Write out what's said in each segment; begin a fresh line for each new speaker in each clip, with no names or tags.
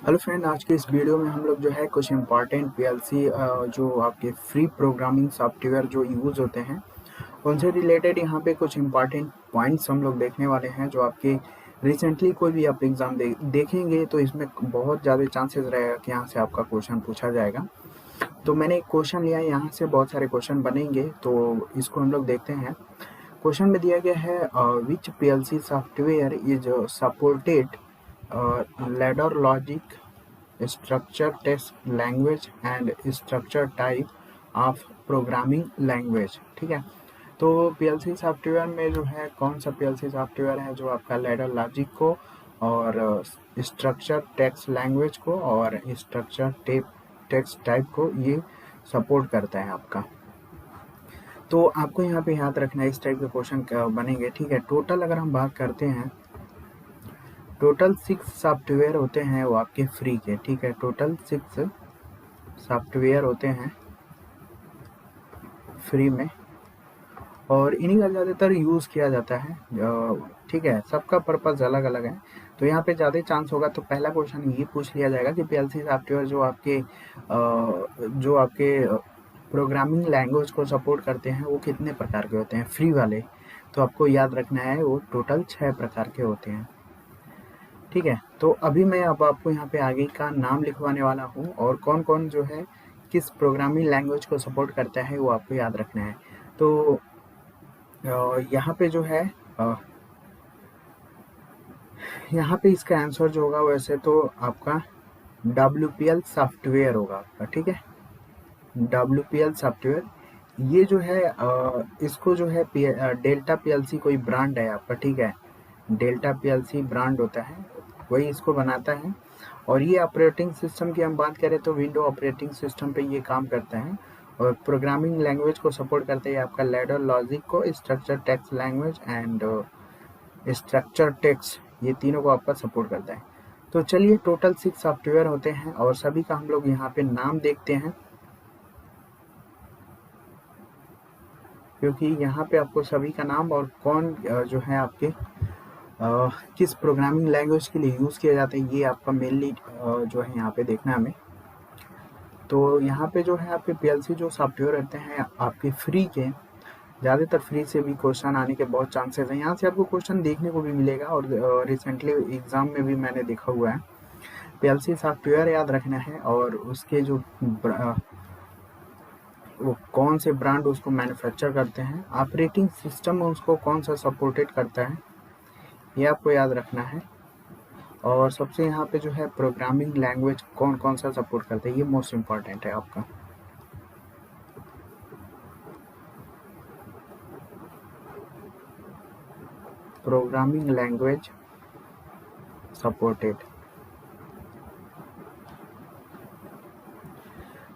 Hello friend, आज के इस वीडियो में हम लोग जो है कुछ इम्पॉर्टेंट पीएलसी जो आपके फ्री प्रोग्रामिंग सॉफ्टवेयर जो यूज़ होते हैं उनसे रिलेटेड यहाँ पे कुछ इम्पॉर्टेंट पॉइंट्स हम लोग देखने वाले हैं। जो आपके रिसेंटली कोई भी आप एग्ज़ाम देखेंगे तो इसमें बहुत ज़्यादा चांसेस रहेगा कि यहाँ से आपका क्वेश्चन पूछा जाएगा। तो मैंने एक क्वेश्चन लिया है, यहाँ से बहुत सारे क्वेश्चन बनेंगे, तो इसको हम लोग देखते हैं। क्वेश्चन में दिया गया है which PLC software is supported ladder logic structure text language and structure type of programming language। ठीक है, तो पीएलसी सॉफ्टवेयर में जो है कौन सा पीएलसी सॉफ्टवेयर है जो आपका लैडर लॉजिक को और स्ट्रक्चर टेक्स्ट लैंग्वेज को और स्ट्रक्चर टेक्स्ट टाइप को ये सपोर्ट करता है आपका। तो आपको यहाँ पे याद रखना है इस टाइप के क्वेश्चन बनेंगे। ठीक है, टोटल अगर हम बात करते हैं, टोटल 6 सॉफ्टवेयर होते हैं वो आपके फ्री के। ठीक है, टोटल 6 सॉफ्टवेयर होते हैं फ्री में और इन्हीं का ज़्यादातर यूज़ किया जाता है। ठीक है, सबका पर्पज़ अलग अलग है, तो यहाँ पे ज़्यादा चांस होगा। तो पहला क्वेश्चन ये पूछ लिया जाएगा कि पीएलसी सॉफ्टवेयर जो आपके प्रोग्रामिंग लैंग्वेज को सपोर्ट करते हैं वो कितने प्रकार के होते हैं फ्री वाले। तो आपको याद रखना है वो टोटल 6 प्रकार के होते हैं। ठीक है, तो अभी मैं अब आपको यहाँ पे आगे का नाम लिखवाने वाला हूँ और कौन कौन जो है किस प्रोग्रामिंग लैंग्वेज को सपोर्ट करता है वो आपको याद रखना है। तो यहाँ पे जो है यहाँ पे इसका आंसर जो होगा वैसे तो आपका WPL सॉफ्टवेयर होगा आपका। ठीक है, WPL सॉफ्टवेयर ये जो है इसको जो है डेल्टा पीएलसी कोई ब्रांड है आपका। ठीक है, डेल्टा पीएलसी ब्रांड होता है, वही इसको बनाता है। और ये ऑपरेटिंग सिस्टम की हम बात करें तो विंडो ऑपरेटिंग सिस्टम पे ये काम करता है और प्रोग्रामिंग लैंग्वेज को सपोर्ट करता है आपका लैडर लॉजिक को, structure text language and structure text, ये तीनों को आपका सपोर्ट करता है। तो चलिए, टोटल 6 सॉफ्टवेयर होते हैं और सभी का हम लोग यहाँ पे नाम देखते हैं, क्योंकि यहाँ पे आपको सभी का नाम और कौन जो है आपके किस प्रोग्रामिंग लैंग्वेज के लिए यूज़ किया जाता है ये आपका मेनली जो है यहाँ पे देखना है हमें। तो यहाँ पे जो है आपके पीएलसी जो सॉफ्टवेयर रहते हैं आपके फ्री के, ज़्यादातर फ्री से भी क्वेश्चन आने के बहुत चांसेस हैं। यहाँ से आपको क्वेश्चन देखने को भी मिलेगा और रिसेंटली एग्ज़ाम में भी मैंने देखा हुआ है। पीएलसी सॉफ्टवेयर याद रखना है और उसके जो वो कौन से ब्रांड उसको मैन्युफैक्चर करते हैं, ऑपरेटिंग सिस्टम उसको कौन सा सपोर्टेड करता है ये आपको याद रखना है। और सबसे यहाँ पे जो है प्रोग्रामिंग लैंग्वेज कौन कौन सा सपोर्ट करता है ये मोस्ट इम्पॉर्टेंट है आपका। Programming language supported.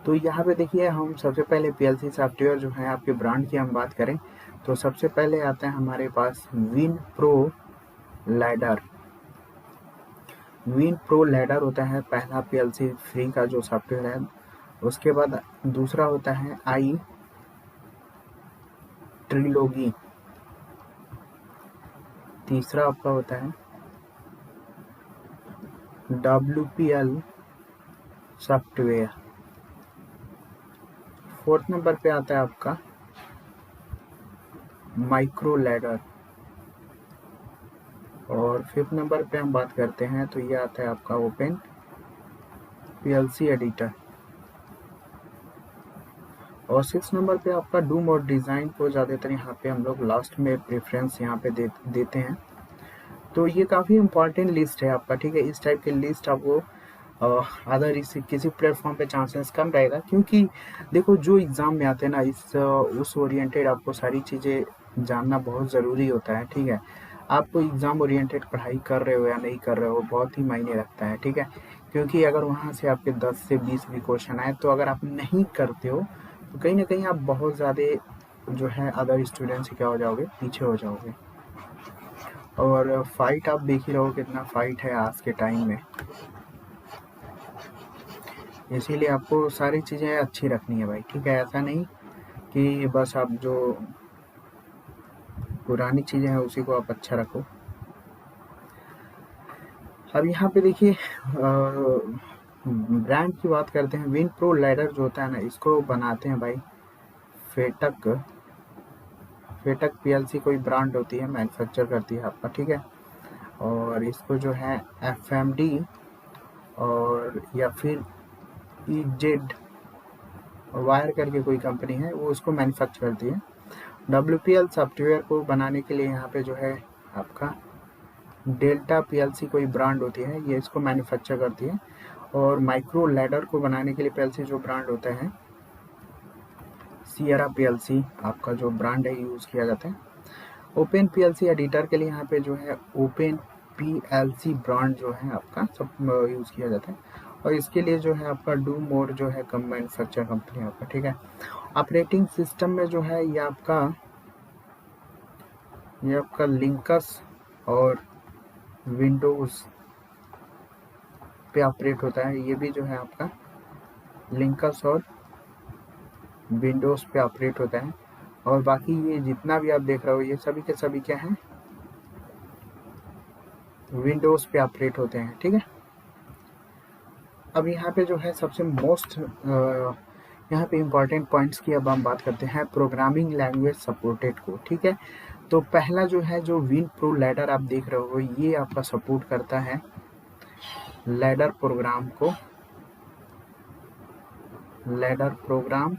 तो यहाँ पे देखिए, हम सबसे पहले पीएलसी सॉफ्टवेयर जो है आपके ब्रांड की हम बात करें तो सबसे पहले आता है हमारे पास Win Pro Ladder. Win Pro Ladder होता है पहला पीएलसी फ्री का जो सॉफ्टवेयर है। उसके बाद दूसरा होता है आई ट्रिलोगी। तीसरा आपका होता है WPL सॉफ्टवेयर। फोर्थ नंबर पे आता है आपका माइक्रो लैडर। और फिफ्थ नंबर पे हम बात करते हैं तो ये आता है आपका ओपन पीएलसी एडिटर। और सिक्स नंबर पे आपका डूम और डिज़ाइन को ज़्यादातर यहाँ पे हम लोग लास्ट में प्रेफरेंस यहाँ पे देते हैं। तो ये काफ़ी इम्पॉर्टेंट लिस्ट है आपका। ठीक है, इस टाइप की लिस्ट आपको अदर किसी प्लेटफॉर्म पे चांसेस कम रहेगा, क्योंकि देखो जो एग्ज़ाम में आते हैं ना उस ओरिएंटेड आपको सारी चीज़ें जानना बहुत ज़रूरी होता है। ठीक है, आप एग्ज़ाम ओरिएंटेड पढ़ाई कर रहे हो या नहीं कर रहे हो बहुत ही मायने रखता है। ठीक है, क्योंकि अगर वहाँ से आपके 10 से 20 भी क्वेश्चन आए तो अगर आप नहीं करते हो तो कहीं ना कहीं आप बहुत ज़्यादा जो है अदर स्टूडेंट से क्या हो जाओगे, पीछे हो जाओगे। और फाइट आप देख ही रहो कितना फाइट है आज के टाइम में, इसीलिए आपको सारी चीज़ें अच्छी रखनी है भाई। ठीक है, ऐसा नहीं कि बस आप जो पुरानी चीज़ें हैं उसी को आप अच्छा रखो। अब यहाँ पे देखिए ब्रांड की बात करते हैं। विन प्रो लैडर जो होता है ना, इसको बनाते हैं भाई फेटक पीएलसी कोई ब्रांड होती है, मैन्युफैक्चर करती है आपका, ठीक है। और इसको जो है एफएमडी और या फिर ईजेड वायर करके कोई कंपनी है, वो उसको मैन्युफैक्चर करती है। WPL सॉफ्टवेयर को बनाने के लिए यहाँ पे जो है आपका डेल्टा पीएलसी कोई ब्रांड होती है, ये इसको मैन्युफैक्चर करती है। और माइक्रो लैडर को बनाने के लिए पीएलसी जो ब्रांड होता है, सियरा पीएलसी आपका जो ब्रांड है यूज़ किया जाता है। ओपन पीएलसी एडिटर के लिए यहाँ पे जो है ओपन पीएलसी ब्रांड जो है आपका सब यूज़ किया जाता है। और इसके लिए जो है आपका डू मोर जो है कम मैन्युफैक्चर कंपनी आपका, ठीक है। ऑपरेटिंग सिस्टम में जो है ये आपका लिनक्स और विंडोज़ पे ऑपरेट होता है। ये भी जो है आपका लिनक्स और विंडोज़ पे ऑपरेट होता है। और बाकी ये जितना भी आप देख रहे हो ये सभी के सभी क्या हैं, विंडोज़ पे ऑपरेट होते हैं, ठीक है। अब यहाँ पे जो है सबसे मोस्ट यहाँ पे इम्पॉर्टेंट पॉइंट्स की अब हम बात करते हैं प्रोग्रामिंग लैंग्वेज सपोर्टेड को, ठीक है। तो पहला जो है जो विन प्रो लैडर आप देख रहे हो, ये आपका सपोर्ट करता है लैडर प्रोग्राम को, लैडर प्रोग्राम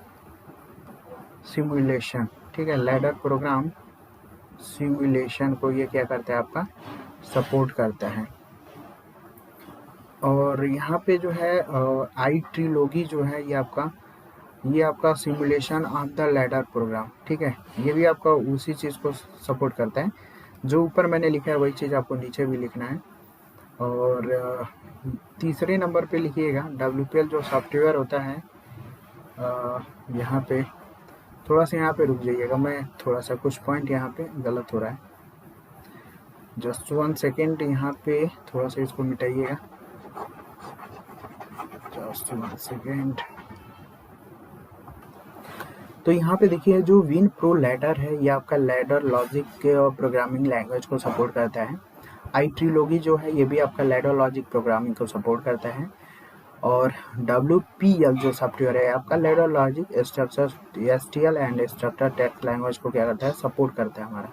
सिमुलेशन, ठीक है। लैडर प्रोग्राम सिमुलेशन को ये क्या करता है आपका सपोर्ट करता है। और यहाँ पे जो है आई ट्रिलोगी जो है ये आपका simulation of the ladder program, ठीक है। ये भी आपका उसी चीज़ को सपोर्ट करता है, जो ऊपर मैंने लिखा है वही चीज़ आपको नीचे भी लिखना है। और तीसरे नंबर पे लिखिएगा WPL जो सॉफ्टवेयर होता है, यहाँ पे थोड़ा सा यहाँ पे रुक जाइएगा, मैं थोड़ा सा कुछ पॉइंट यहाँ पे गलत हो रहा है, जस्ट 1 सेकेंड, यहाँ पे थोड़ा सा इसको मिटाइएगा, जस्ट 1 सेकेंड। तो यहाँ पे देखिए जो विन प्रो लैडर है ये आपका लैडर लॉजिक प्रोग्रामिंग लैंग्वेज को सपोर्ट करता है। आई ट्रिलोगी जो है ये भी आपका लैडर लॉजिक प्रोग्रामिंग को सपोर्ट करता है। और WPL जो सॉफ्टवेयर है आपका ladder logic structure STL and structure text language को क्या करता है सपोर्ट करता है हमारा,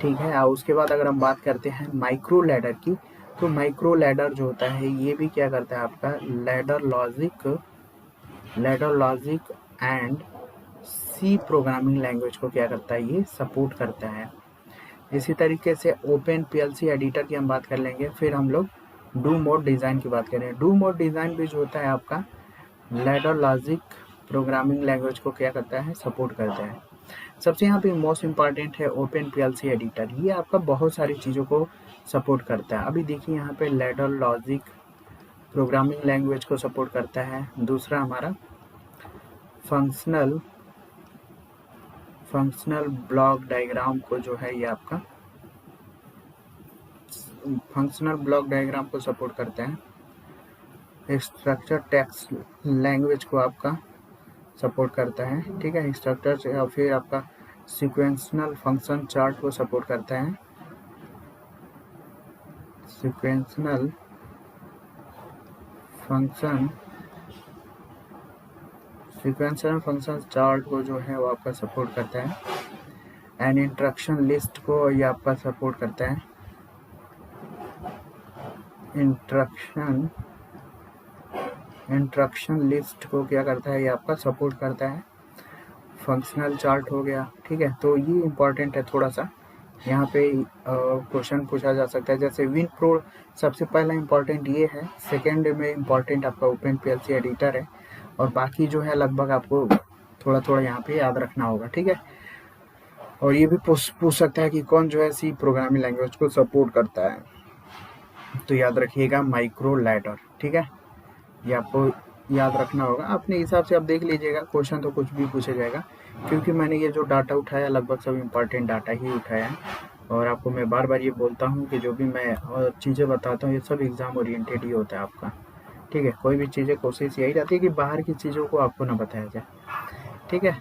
ठीक है। और उसके बाद अगर हम बात करते हैं माइक्रो लैडर की, तो माइक्रो लैडर जो होता है ये भी क्या करता है आपका ladder logic and C programming language को क्या करता है ये सपोर्ट करता है। इसी तरीके से ओपन पीएलसी एडिटर की हम बात कर लेंगे। फिर हम लोग डू मोड डिज़ाइन की बात करें। डू मोड डिज़ाइन भी जो होता है आपका लैडर लॉजिक प्रोग्रामिंग लैंग्वेज को क्या करता है सपोर्ट करता है। सबसे यहाँ पे मोस्ट इम्पॉर्टेंट है ओपन पीएलसी एडिटर, ये आपका बहुत सारी चीज़ों को सपोर्ट करता है। अभी देखिए यहाँ पे लैडर लॉजिक प्रोग्रामिंग लैंग्वेज को सपोर्ट करता है। दूसरा हमारा फंक्शनल ब्लॉक डायग्राम को जो है ये आपका फंक्शनल ब्लॉक डायग्राम को सपोर्ट करते हैं। स्ट्रक्चर टेक्स्ट लैंग्वेज को आपका सपोर्ट करता है, ठीक है। स्ट्रक्चर से और फिर आपका सीक्वेंशनल फंक्शन चार्ट को सपोर्ट करता है। सीक्वेंशनल फंक्शन चार्ट को जो है वो आपका सपोर्ट करता है। एंड इंस्ट्रक्शन लिस्ट को ये आपका सपोर्ट करता है। इंस्ट्रक्शन लिस्ट को क्या करता है ये आपका सपोर्ट करता है। फंक्शनल चार्ट हो गया, ठीक है। तो ये इम्पॉर्टेंट है थोड़ा सा, यहाँ पे क्वेश्चन पूछा जा सकता है। जैसे विन प्रो सबसे पहला इम्पॉर्टेंट ये है, सेकेंड में इम्पॉर्टेंट आपका ओपन पीएलसी एडिटर है, और बाकी जो है लगभग आपको थोड़ा थोड़ा यहाँ पे याद रखना होगा, ठीक है। और ये भी पूछ सकता है कि कौन जो है C प्रोग्रामिंग लैंग्वेज को सपोर्ट करता है, तो याद रखिएगा माइक्रो लैडर, ठीक है। ये आपको याद रखना होगा, अपने हिसाब से आप देख लीजिएगा, क्वेश्चन तो कुछ भी पूछा जाएगा, क्योंकि मैंने ये जो डाटा उठाया लगभग सब इम्पॉर्टेंट डाटा ही उठाया है। और आपको मैं बार बार ये बोलता हूँ कि जो भी मैं चीज़ें बताता हूँ ये सब एग्ज़ाम ओरिएंटेड ही होता है आपका, ठीक है। कोई भी चीज़ें कोशिश यही रहती है कि बाहर की चीज़ों को आपको ना बताया जाए, ठीक है।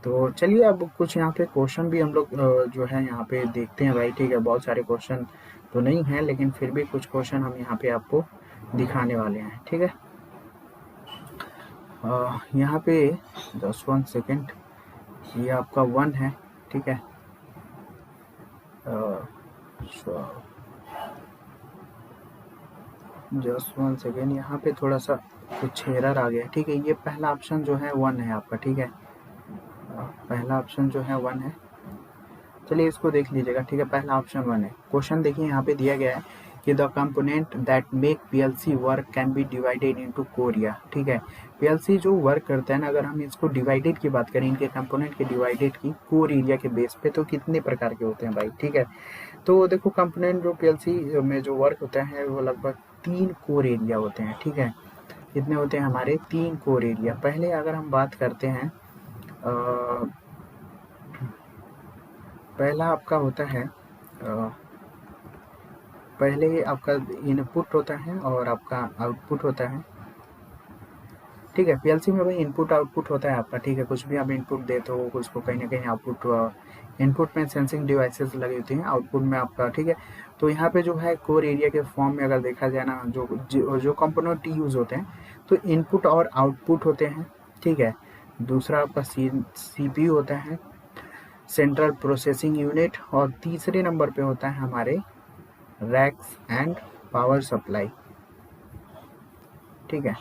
तो चलिए अब कुछ यहाँ पे क्वेश्चन भी हम लोग जो है यहाँ पे देखते हैं भाई, ठीक है। बहुत सारे क्वेश्चन तो नहीं है, लेकिन फिर भी कुछ क्वेश्चन हम यहाँ पे आपको दिखाने वाले हैं, ठीक है। यहाँ पे जस्ट 1 सेकेंड, ये आपका 1 है, ठीक है। जस्ट 1 सेकेंड, यहाँ पे थोड़ा सा कुछ एरर आ गया, ठीक है। ये पहला ऑप्शन जो है 1 है आपका, ठीक है। पहला ऑप्शन जो है 1 है, चलिए इसको देख लीजिएगा, ठीक है। पहला ऑप्शन 1 है। क्वेश्चन देखिए यहाँ पे दिया गया है कि the component that make PLC work can be divided into core area, ठीक है। पीएलसी जो वर्क करता है ना, अगर हम इसको डिवाइडेड की बात करें, इनके कंपोनेंट के डिवाइडेड की कोर एरिया के बेस पे, तो कितने प्रकार के होते हैं भाई, ठीक है। तो देखो कंपोनेंट जो पीएलसी में जो वर्क होता है वो लगभग 3 कोर एरिया होते हैं, ठीक है। कितने होते हैं हमारे? 3 कोर एरिया। पहले अगर हम बात करते हैं, पहला आपका होता है, पहले आपका इनपुट होता है और आपका आउटपुट होता है, ठीक है। पीएलसी में भाई इनपुट आउटपुट होता है आपका, ठीक है। कुछ भी आप इनपुट दे तो उसको कहीं ना कहीं आउटपुट, इनपुट में सेंसिंग डिवाइसेस लगी होती हैं, आउटपुट में आपका, ठीक है। तो यहाँ पे जो है कोर एरिया के फॉर्म में अगर देखा जाए ना, जो कंपोनेंट यूज होते हैं, तो इनपुट और आउटपुट होते हैं, ठीक है। दूसरा आपका सीपीयू होता है, सेंट्रल प्रोसेसिंग यूनिट, और तीसरे नंबर पे होता है हमारे रैक्स एंड पावर सप्लाई, ठीक है।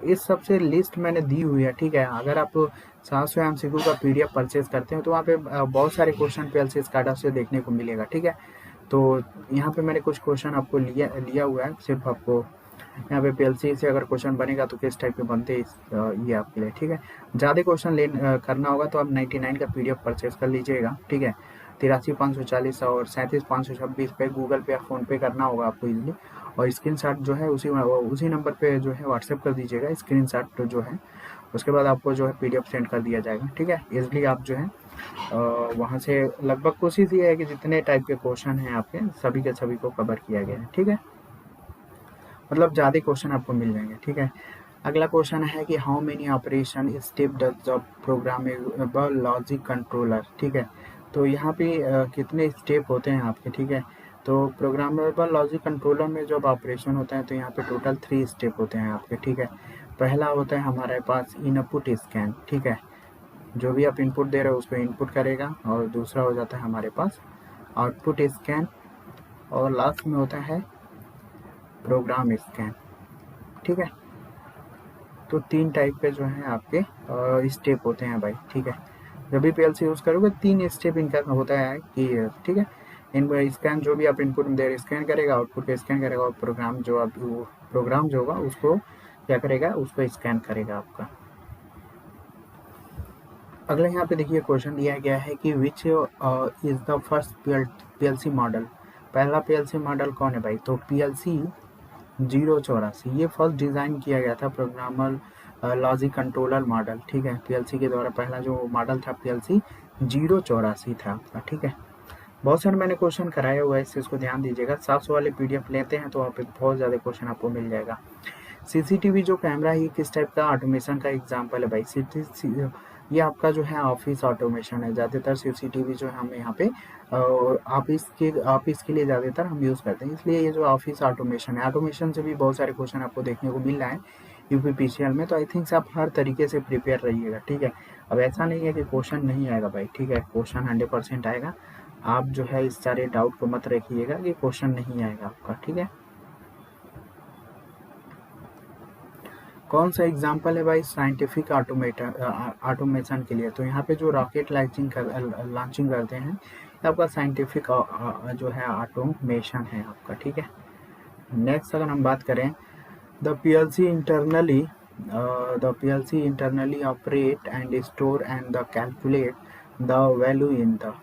इस सबसे लिस्ट मैंने दी हुई है, ठीक है। अगर आप 700 MCQ का PDF परचेज करते हैं तो वहाँ पे बहुत सारे क्वेश्चन पीएलसी स्काडा से देखने को मिलेगा, ठीक है। तो यहाँ पे मैंने कुछ क्वेश्चन आपको लिया हुआ है, सिर्फ आपको यहाँ पे पीएलसी से अगर क्वेश्चन बनेगा तो किस टाइप के बनते हैं ये आपके लिए, ठीक है। ज़्यादा क्वेश्चन करना होगा तो आप 99 का PDF परचेज कर लीजिएगा, ठीक है। 83,540 और 37,526 पे गूगल पे या फ़ोन पे करना होगा आपको इजीली, और स्क्रीनशॉट जो है उसी नंबर पे जो है व्हाट्सएप कर दीजिएगा स्क्रीनशॉट जो है, उसके बाद आपको जो है PDF सेंड कर दिया जाएगा, ठीक है। इजीली आप जो है वहाँ से लगभग कोशिश ये है कि जितने टाइप के क्वेश्चन हैं आपके सभी के सभी को कवर किया गया है, ठीक है। मतलब ज़्यादा क्वेश्चन आपको मिल जाएंगे, ठीक है। अगला क्वेश्चन है कि how many operation step does the programmable logic controller, ठीक है। तो यहाँ पे कितने स्टेप होते हैं आपके, ठीक है। तो प्रोग्रामेबल लॉजिक कंट्रोलर में जब ऑपरेशन होता है तो यहाँ पे टोटल 3 स्टेप होते हैं आपके, ठीक है। पहला होता है हमारे पास इनपुट स्कैन, ठीक है। जो भी आप इनपुट दे रहे हो उसको इनपुट करेगा, और दूसरा हो जाता है हमारे पास आउटपुट स्कैन, और लास्ट में होता है प्रोग्राम स्कैन, ठीक है। तो 3 टाइप के जो है आपके स्टेप होते हैं भाई, ठीक है। जब भी पीएलसी यूज़ करोगे 3 स्टेप इनका होता है कि, ठीक है। इन स्कैन जो भी आप इनपुट दे रहे स्कैन करेगा, आउटपुट का स्कैन करेगा, और प्रोग्राम जो होगा उसको क्या करेगा, उसको स्कैन करेगा आपका। अगला यहाँ पे देखिए क्वेश्चन दिया गया है कि which is the first PLC model. पहला पीएलसी मॉडल कौन है भाई? तो पीएलसी 084, ये फर्स्ट डिज़ाइन किया गया था प्रोग्रामर लॉजिक कंट्रोलर मॉडल, ठीक है। पीएलसी के द्वारा पहला जो मॉडल था पीएलसी 084 था आपका, ठीक है। बहुत सारे मैंने क्वेश्चन कराया हुआ है, इस चीज़ को ध्यान दीजिएगा। 700 वाले PDF लेते हैं तो वहाँ पे बहुत ज़्यादा क्वेश्चन आपको मिल जाएगा। CCTV जो कैमरा है किस टाइप का ऑटोमेशन का एग्जाम्पल है भाई? ये आपका जो है ऑफिस ऑटोमेशन है। ज़्यादातर CCTV जो है हम यहाँ पे ऑफिस के लिए ज़्यादातर हम यूज़ करते हैं, इसलिए ये जो ऑफिस ऑटोमेशन है, ऑटोमेशन से भी बहुत सारे क्वेश्चन आपको देखने को मिल रहा है UPPCL में। तो आई थिंक आप हर तरीके से प्रिपेयर रहिएगा, ठीक है। अब ऐसा नहीं है कि क्वेश्चन नहीं आएगा भाई, ठीक है। क्वेश्चन 100% आएगा। आप जो है इस सारे डाउट को मत रखिएगा कि क्वेश्चन नहीं आएगा आपका, ठीक है। कौन सा एग्जाम्पल है भाई साइंटिफिक ऑटोमेशन के लिए? तो यहाँ पे जो रॉकेट लॉन्चिंग करते हैं आपका साइंटिफिक जो है ऑटोमेशन है आपका, ठीक है। नेक्स्ट अगर हम बात करें, the PLC internally operate and store and the calculate the value in the.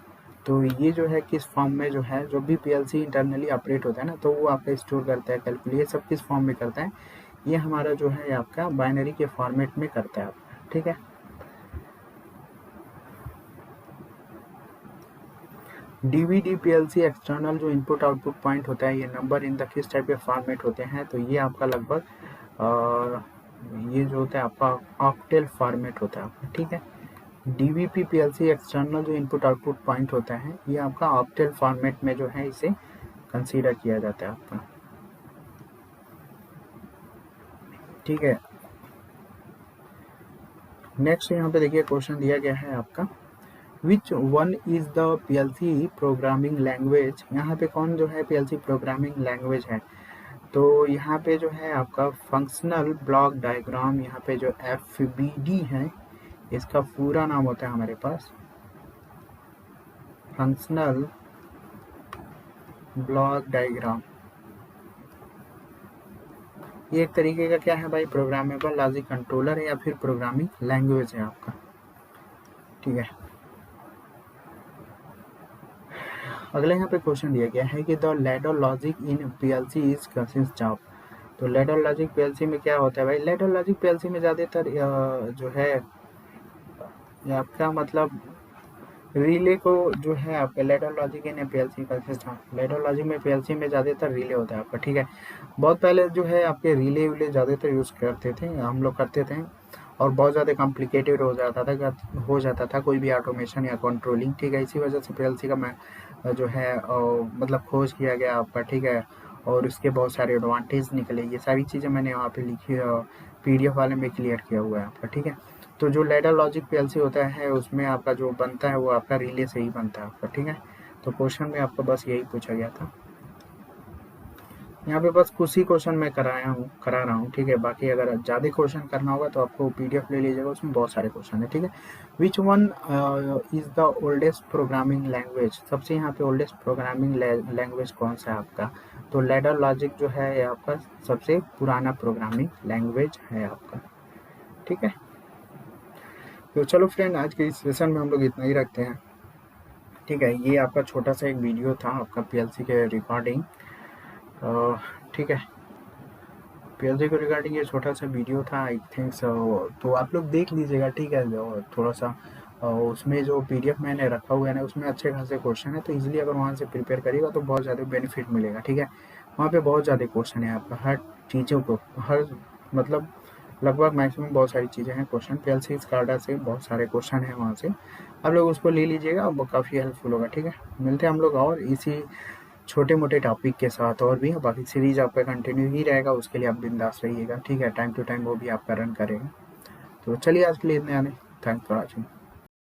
तो ये जो है किस फॉर्म में जो है, जो भी पीएलसी इंटरनली ऑपरेट होता है ना, तो वो आपका स्टोर करता है, कैलकुलेट सब किस फॉर्म में करता है? ये हमारा जो है आपका बाइनरी के फॉर्मेट में करता है आपका, ठीक है। DVD पीएलसी एक्सटर्नल जो इनपुट आउटपुट पॉइंट होता है, ये नंबर इन द किस टाइप के फॉर्मेट होते हैं? तो ये आपका लगभग ये जो होता है आपका ऑक्टेल फॉर्मेट होता है आपका, ठीक है। DVP पीएलसी एक्सटर्नल जो इनपुट आउटपुट पॉइंट होता है, ये आपका ऑक्टेल फॉर्मेट में जो है इसे कंसीडर किया जाता है आपका। ठीक है, नेक्स्ट यहाँ पे देखिए क्वेश्चन दिया गया है आपका, which one is the PLC programming language. यहाँ पे कौन जो है पीएलसी प्रोग्रामिंग लैंग्वेज है, तो यहाँ पे जो है आपका फंक्शनल ब्लॉक डायग्राम, यहाँ पे जो FBD है इसका पूरा नाम होता है हमारे पास फंक्शनल ब्लॉक डायग्राम। ये एक तरीके का क्या है भाई, प्रोग्रामेबल लॉजिक कंट्रोलर है या फिर प्रोग्रामिंग लैंग्वेज है आपका। ठीक है, अगले यहाँ पे क्वेश्चन दिया गया है कि the ladder logic in PLC is consist of. तो लैडर लॉजिक पीएलसी में क्या होता है भाई, लैडर लॉजिक पीएलसी में ज़्यादातर जो है आपका मतलब रिले को जो है आपका ladder logic in PLC consist of, ladder logic में पीएलसी में ज़्यादातर रिले होता है आपका। ठीक है, बहुत पहले जो है आपके रिले विले ज़्यादातर यूज़ करते थे, हम लोग करते थे, और बहुत ज़्यादा कॉम्प्लिकेटेड हो जाता था कोई भी ऑटोमेशन या कंट्रोलिंग। ठीक है, इसी वजह से पीएलसी का मैं जो है मतलब खोज किया गया आपका। ठीक है, और इसके बहुत सारे एडवांटेज निकले, ये सारी चीज़ें मैंने वहाँ पे लिखी, PDF वाले में क्लियर किया हुआ है आपका। ठीक है, तो जो लैडर लॉजिक पीएलसी होता है उसमें आपका जो बनता है वो आपका रिले से ही बनता है आपका। ठीक है, तो क्वेश्चन में आपको बस यही पूछा गया था, यहाँ पे बस कुछ ही क्वेश्चन मैं करा रहा हूँ। ठीक है, बाकी अगर ज़्यादा क्वेश्चन करना होगा तो आपको PDF ले लीजिएगा, उसमें बहुत सारे क्वेश्चन है। ठीक है, which one is the oldest programming language, सबसे यहाँ पे ओल्डेस्ट प्रोग्रामिंग लैंग्वेज कौन सा है आपका, तो लैडर लॉजिक जो है आपका सबसे पुराना प्रोग्रामिंग लैंग्वेज है आपका। ठीक है, तो चलो फ्रेंड, आज के इस सेशन में हम लोग इतना ही रखते हैं। ठीक है, ये आपका छोटा सा एक वीडियो था आपका पीएलसी के रिगार्डिंग। ठीक है, पीएलसी के रिगार्डिंग ये छोटा सा वीडियो था, आई थिंक सो, तो आप लोग देख लीजिएगा। ठीक है, जो थोड़ा सा उसमें जो PDF मैंने रखा हुआ है ना, उसमें अच्छे खासे क्वेश्चन है, तो इजीली अगर वहाँ से प्रिपेयर करिएगा तो बहुत ज़्यादा बेनिफिट मिलेगा। ठीक है, वहाँ पे बहुत ज़्यादा क्वेश्चन है आपका, हर चीज़ों को, हर मतलब लगभग मैक्सिमम बहुत सारी चीज़ें हैं क्वेश्चन, पीएलसी स्काडा से बहुत सारे क्वेश्चन हैं, वहाँ से आप लोग उसको ले लीजिएगा, वो काफ़ी हेल्पफुल होगा। ठीक है, मिलते हैं हम लोग और इसी छोटे मोटे टॉपिक के साथ और भी, बाकी सीरीज आपका कंटिन्यू ही रहेगा, उसके लिए आप बिंदास रहिएगा। ठीक है, टाइम टू टाइम वो भी आपका रन करेगा। तो चलिए आज के लिए इतने आने, थैंक्स फॉर वॉचिंग।